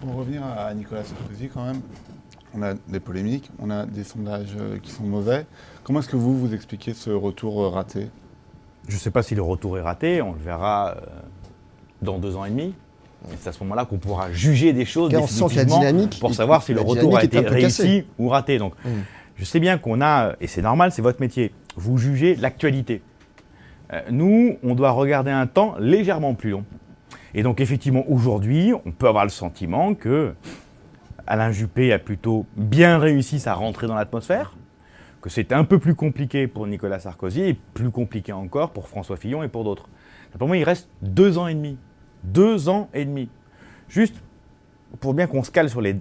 Pour revenir à Nicolas Sarkozy, quand même, on a des polémiques, on a des sondages qui sont mauvais. Comment est-ce que vous expliquez ce retour raté? Je ne sais pas si le retour est raté, on le verra dans 2 ans et demi. Et c'est à ce moment-là qu'on pourra juger des choses on sent que la dynamique pour savoir si le retour a été réussi ou raté. Donc, Mmh. je sais bien qu'on a, et c'est normal, c'est votre métier, vous jugez l'actualité. Nous, on doit regarder un temps légèrement plus long. Et donc, effectivement, aujourd'hui, on peut avoir le sentiment que Alain Juppé a plutôt bien réussi sa rentrée dans l'atmosphère, que c'est un peu plus compliqué pour Nicolas Sarkozy et plus compliqué encore pour François Fillon et pour d'autres. Pour moi, il reste 2 ans et demi. 2 ans et demi. Juste pour bien qu'on se cale sur les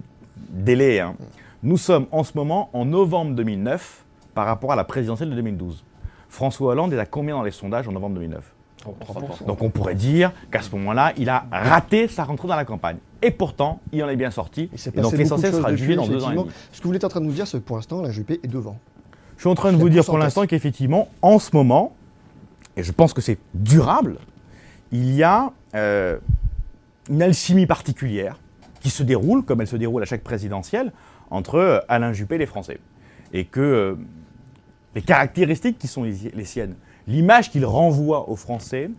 délais, hein. Nous sommes en ce moment en novembre 2009 par rapport à la présidentielle de 2012. François Hollande est à combien dans les sondages en novembre 2009 ? 3%. Donc on pourrait dire qu'à ce moment-là, il a raté sa rentrée dans la campagne. Et pourtant, il en est bien sorti. Et donc l'essentiel sera jugé dans 2 ans et demi. Ce que vous êtes en train de nous dire, c'est que pour l'instant, Alain Juppé est devant. Je suis en train de vous dire pour l'instant qu'effectivement, en ce moment, et je pense que c'est durable, il y a une alchimie particulière qui se déroule, comme elle se déroule à chaque présidentielle, entre Alain Juppé et les Français. Et que les caractéristiques qui sont les siennes, l'image qu'il renvoie aux Français,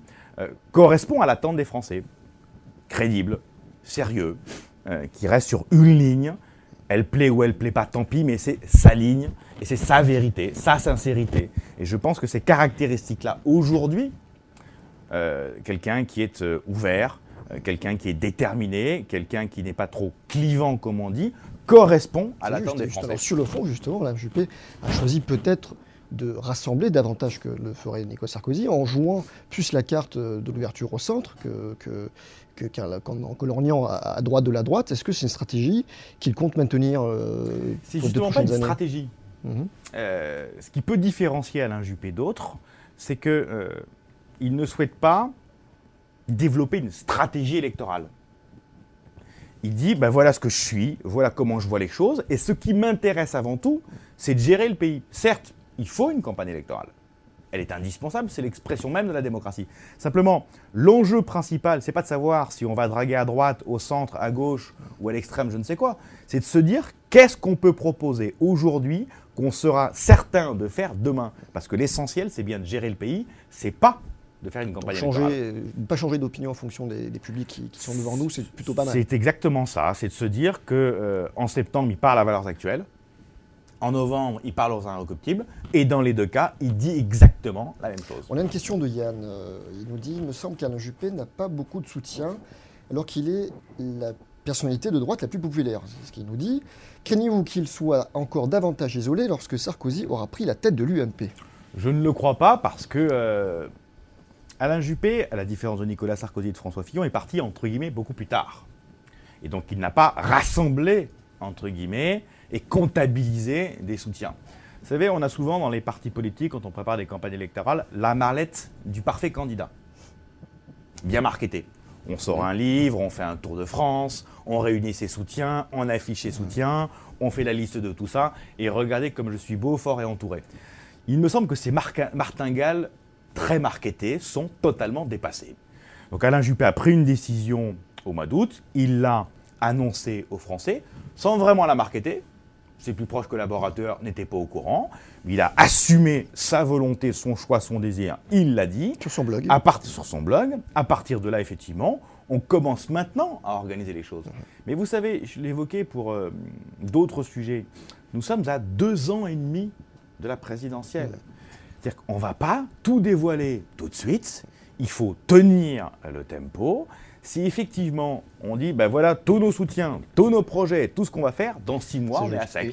correspond à l'attente des Français. Crédible, sérieux, qui reste sur une ligne. Elle plaît ou elle plaît pas, tant pis, mais c'est sa ligne et c'est sa vérité, sa sincérité. Et je pense que ces caractéristiques-là, aujourd'hui, quelqu'un qui est ouvert, quelqu'un qui est déterminé, quelqu'un qui n'est pas trop clivant, comme on dit, correspond à l'attente des Français. Alors, sur le fond, justement, Alain Juppé a choisi peut-être de rassembler davantage que le ferait Nicolas Sarkozy en jouant plus la carte de l'ouverture au centre qu'en lorgnant à droite de la droite. Est-ce que c'est une stratégie qu'il compte maintenir C'est justement pas une stratégie. Ce qui peut différencier Alain Juppé d'autres, c'est qu'il ne souhaite pas développer une stratégie électorale. Il dit, ben voilà ce que je suis, voilà comment je vois les choses, et ce qui m'intéresse avant tout, c'est de gérer le pays. Certes, il faut une campagne électorale. Elle est indispensable, c'est l'expression même de la démocratie. Simplement, l'enjeu principal, c'est pas de savoir si on va draguer à droite, au centre, à gauche ou à l'extrême, je ne sais quoi. C'est de se dire qu'est-ce qu'on peut proposer aujourd'hui qu'on sera certain de faire demain. Parce que l'essentiel, c'est bien de gérer le pays, c'est pas de faire une campagne électorale. Ne pas changer d'opinion en fonction des publics qui sont devant nous, c'est plutôt pas mal. C'est exactement ça, c'est de se dire qu'en septembre, il parle à valeurs actuelles. En novembre, il parle aux inrecuptibles. Et dans les 2 cas, il dit exactement la même chose. On a une question de Yann. Il nous dit « Il me semble qu'Alain Juppé n'a pas beaucoup de soutien, alors qu'il est la personnalité de droite la plus populaire. » C'est ce qu'il nous dit. « Craignez-vous qu'il soit encore davantage isolé lorsque Sarkozy aura pris la tête de l'UMP ?» Je ne le crois pas parce que Alain Juppé, à la différence de Nicolas Sarkozy et de François Fillon, est parti, entre guillemets, beaucoup plus tard. Et donc, il n'a pas rassemblé, entre guillemets, et comptabilisé des soutiens. Vous savez, on a souvent dans les partis politiques, quand on prépare des campagnes électorales, la mallette du parfait candidat. Bien marketé. On sort un livre, on fait un tour de France, on réunit ses soutiens, on affiche ses soutiens, on fait la liste de tout ça, et regardez comme je suis beau, fort et entouré. Il me semble que ces martingales très marketées sont totalement dépassées. Donc Alain Juppé a pris une décision au mois d'août, il l'a annoncée aux Français, sans vraiment la marketer. Ses plus proches collaborateurs n'étaient pas au courant. Il a assumé sa volonté, son choix, son désir. Il l'a dit. Sur son blog. Sur son blog. À partir de là, effectivement, on commence maintenant à organiser les choses. Mais vous savez, je l'évoquais pour d'autres sujets. Nous sommes à 2 ans et demi de la présidentielle. C'est-à-dire qu'on ne va pas tout dévoiler tout de suite. Il faut tenir le tempo. Si effectivement on dit, ben voilà, tous nos soutiens, tous nos projets, tout ce qu'on va faire, dans 6 mois, on est à sec.